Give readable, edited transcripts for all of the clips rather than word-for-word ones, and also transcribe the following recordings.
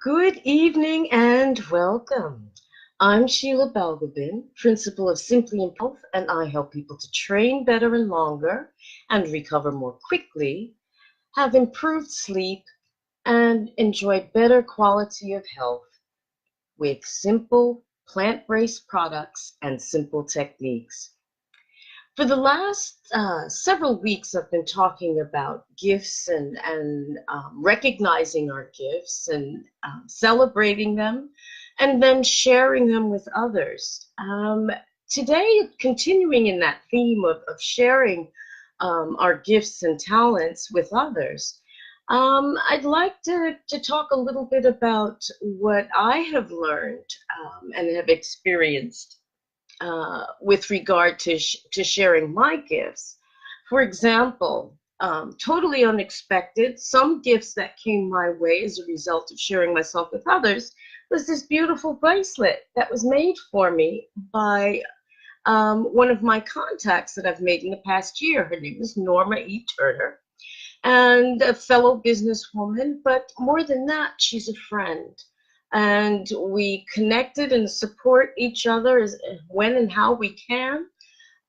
Good evening and welcome. I'm Sheila Balgobin, principal of Simply Impulse, and I help people to train better and longer and recover more quickly, have improved sleep, and enjoy better quality of health with simple plant-based products and simple techniques. For the last several weeks, I've been talking about gifts and recognizing our gifts and celebrating them and then sharing them with others. Today, continuing in that theme of sharing our gifts and talents with others, I'd like to talk a little bit about what I have learned and have experienced with regard to sharing my gifts. For example, totally unexpected, some gifts that came my way as a result of sharing myself with others was this beautiful bracelet that was made for me by one of my contacts that I've made in the past year. Her name is Norma E. Turner, and a fellow businesswoman, but more than that, she's a friend. And we connected and support each other as when and how we can.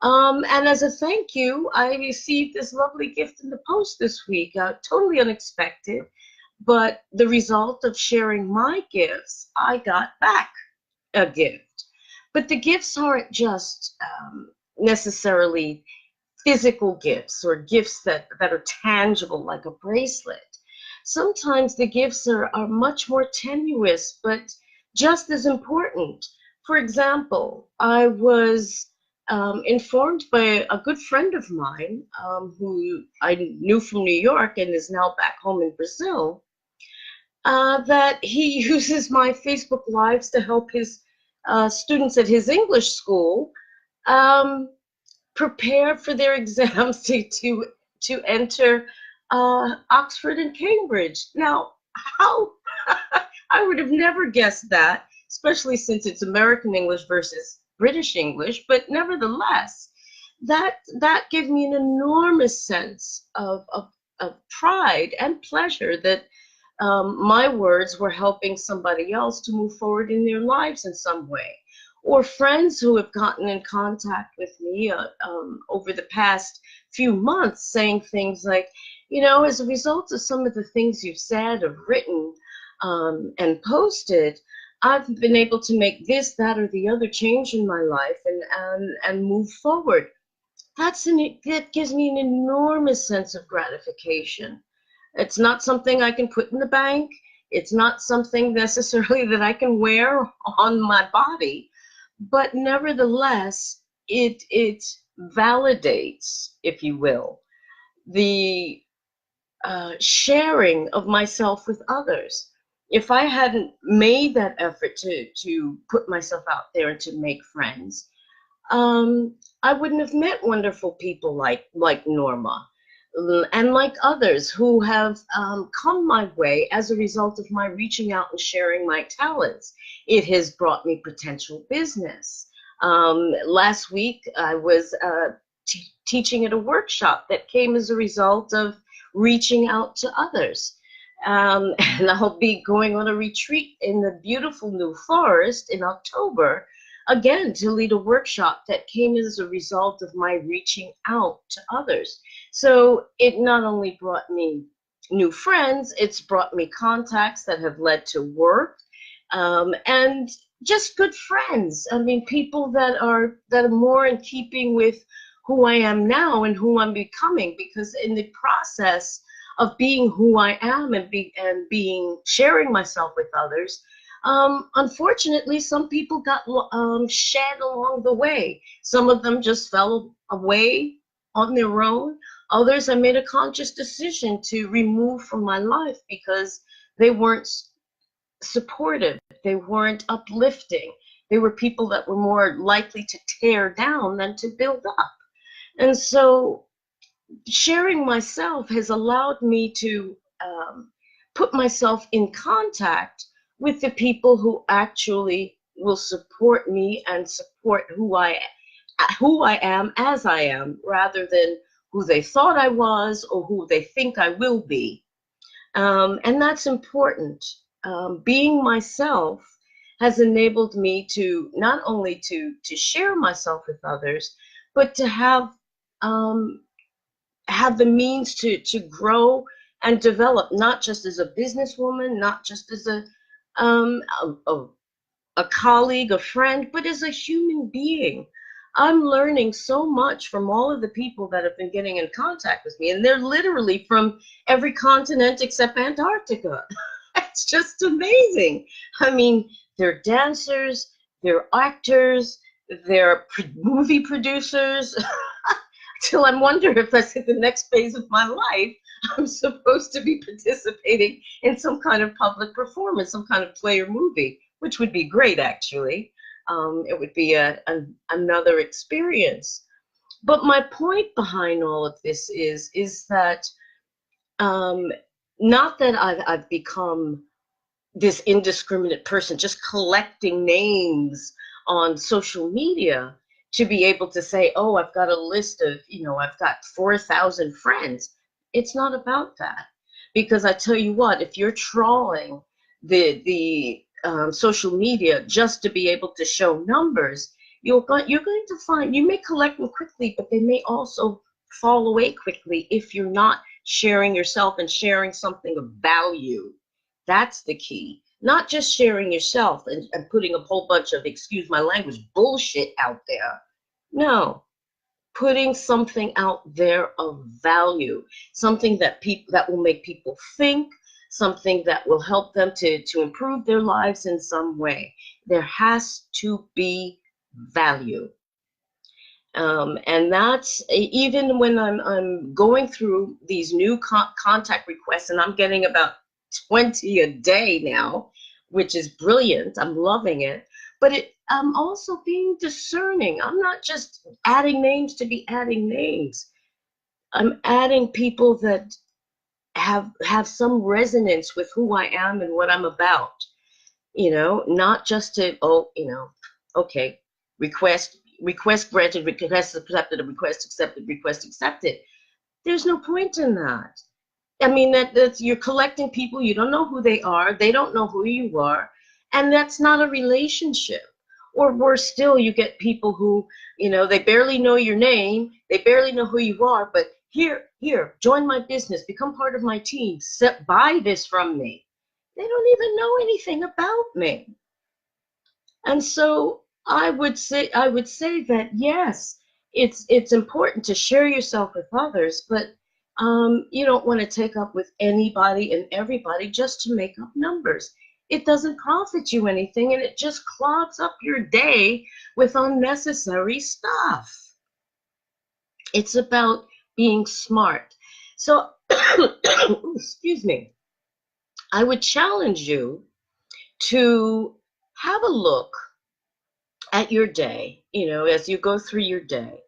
And as a thank you, I received this lovely gift in the post this week, totally unexpected. But the result of sharing my gifts, I got back a gift. But the gifts aren't just necessarily physical gifts or gifts that are tangible like a bracelet. Sometimes the gifts are much more tenuous, but just as important. For example, I was informed by a good friend of mine who I knew from New York and is now back home in Brazil, that he uses my Facebook Lives to help his students at his English school um, prepare for their exams to enter Oxford and Cambridge. Now, how I would have never guessed that, especially since it's American English versus British English. But nevertheless, that gave me an enormous sense of pride and pleasure that my words were helping somebody else to move forward in their lives in some way. Or friends who have gotten in contact with me over the past few months saying things like, as a result of some of the things you've said or written and posted, I've been able to make this, that, or the other change in my life and move forward. That gives me an enormous sense of gratification. It's not something I can put in the bank. It's not something necessarily that I can wear on my body, but nevertheless, it validates, if you will, the sharing of myself with others. If I hadn't made that effort to put myself out there and to make friends, I wouldn't have met wonderful people like Norma and like others who have come my way as a result of my reaching out and sharing my talents. It has brought me potential business. Last week, I was teaching at a workshop that came as a result of reaching out to others. And I'll be going on a retreat in the beautiful New Forest in October, again, to lead a workshop that came as a result of my reaching out to others. So it not only brought me new friends, it's brought me contacts that have led to work, and just good friends. I mean, people that are more in keeping with who I am now and who I'm becoming, because in the process of being who I am and being sharing myself with others, unfortunately, some people got shed along the way. Some of them just fell away on their own. Others I made a conscious decision to remove from my life because they weren't supportive, they weren't uplifting. They were people that were more likely to tear down than to build up. And so sharing myself has allowed me to put myself in contact with the people who actually will support me and support who I am as I am, rather than who they thought I was or who they think I will be. And that's important. being myself has enabled me to not only to share myself with others, but to have the means to grow and develop, not just as a businesswoman, not just as um, a, a, a colleague, a friend, but as a human being. I'm learning so much from all of the people that have been getting in contact with me, and they're literally from every continent except Antarctica. It's just amazing. I mean, they're dancers, they're actors, they're movie producers. Till I'm wondering if that's in the next phase of my life, I'm supposed to be participating in some kind of public performance, some kind of play or movie, which would be great, actually. It would be another experience. But my point behind all of this is that um, not that I've become this indiscriminate person just collecting names on social media to be able to say, oh, I've got a list of, I've got 4,000 friends. It's not about that. Because I tell you what, if you're trawling the social media just to be able to show numbers, you're going to find you may collect them quickly, but they may also fall away quickly if you're not sharing yourself and sharing something of value. That's the key. Not just sharing yourself and putting a whole bunch of, excuse my language, bullshit out there. No, putting something out there of value, something that will make people think, something that will help them to improve their lives in some way. There has to be value. And that's even when I'm going through these new contact requests, and I'm getting about 20 a day now, which is brilliant. I'm loving it. But I'm also being discerning. I'm not just adding names to be adding names. I'm adding people that have some resonance with who I am and what I'm about. Not just to, okay, request granted, request accepted, request accepted, request accepted. There's no point in that. I mean, that's you're collecting people, you don't know who they are, they don't know who you are, and that's not a relationship. Or worse still, you get people who, they barely know your name, they barely know who you are, but here, join my business, become part of my team, buy this from me. They don't even know anything about me. And so I would say that yes, it's important to share yourself with others, but you don't want to take up with anybody and everybody just to make up numbers. It doesn't profit you anything, and it just clogs up your day with unnecessary stuff. It's about being smart. So, excuse me, I would challenge you to have a look at your day, as you go through your day.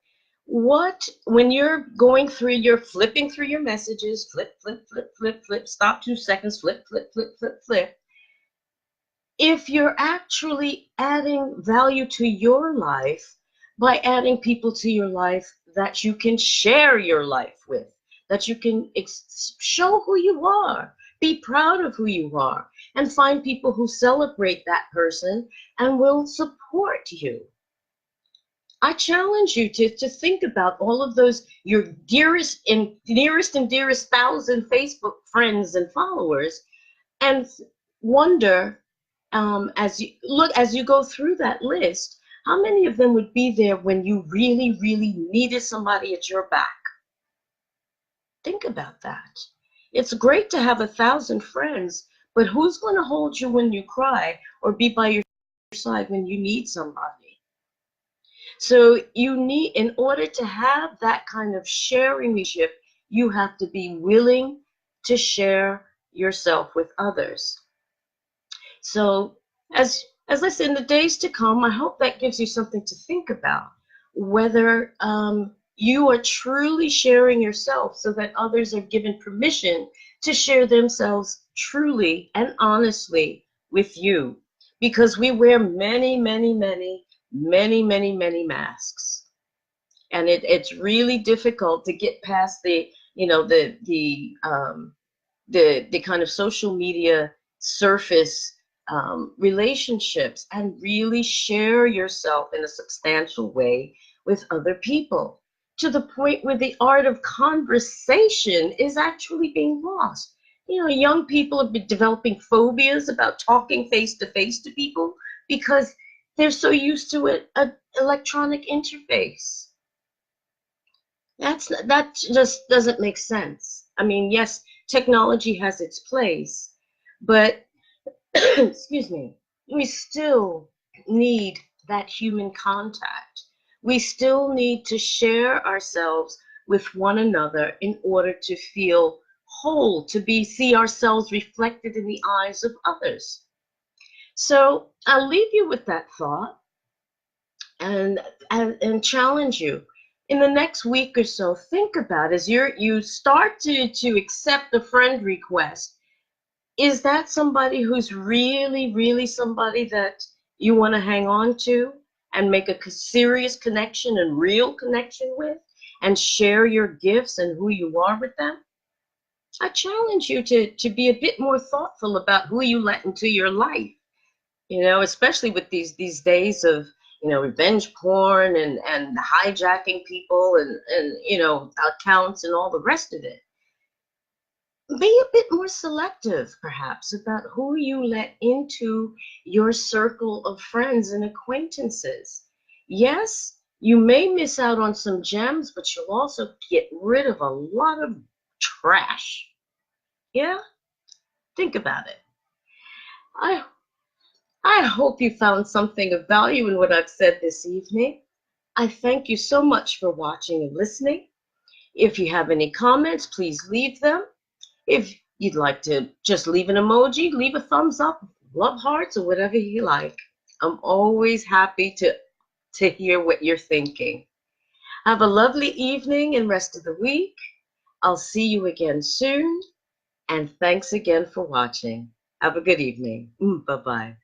When you're going through, you're flipping through your messages, flip, flip, flip, flip, flip, stop 2 seconds, flip, flip, flip, flip, flip. If you're actually adding value to your life by adding people to your life that you can share your life with, that you can show who you are, be proud of who you are, and find people who celebrate that person and will support you. I challenge you to think about all of those, your dearest and nearest and dearest 1,000 Facebook friends and followers, and wonder, as you go through that list, how many of them would be there when you really, really needed somebody at your back? Think about that. It's great to have 1,000 friends, but who's going to hold you when you cry or be by your side when you need somebody? So in order to have that kind of sharing relationship, you have to be willing to share yourself with others. So as I said, in the days to come, I hope that gives you something to think about, whether you are truly sharing yourself so that others are given permission to share themselves truly and honestly with you. Because we wear many, many, many, many, many, many masks. And it's really difficult to get past the kind of social media surface relationships and really share yourself in a substantial way with other people, to the point where the art of conversation is actually being lost. You know, young people have been developing phobias about talking face to face to people because they're so used to an electronic interface. That just doesn't make sense. I mean, yes, technology has its place, but excuse me, we still need that human contact. We still need to share ourselves with one another in order to feel whole, to see ourselves reflected in the eyes of others. So I'll leave you with that thought, and challenge you in the next week or so. Think about, as you start to accept a friend request, is that somebody who's really somebody that you want to hang on to and make a serious connection and real connection with, and share your gifts and who you are with them? I challenge you to be a bit more thoughtful about who you let into your life, you know, especially with these days of, you know, revenge porn and hijacking people and you know, accounts and all the rest of it. Be a bit more selective, perhaps, about who you let into your circle of friends and acquaintances. Yes, you may miss out on some gems, but you'll also get rid of a lot of trash. Yeah, think about it. I I hope you found something of value in what I've said this evening. I thank you so much for watching and listening. If you have any comments, please leave them. If you'd like to just leave an emoji, leave a thumbs up, love hearts, or whatever you like. I'm always happy to hear what you're thinking. Have a lovely evening and rest of the week. I'll see you again soon. And thanks again for watching. Have a good evening. Bye-bye.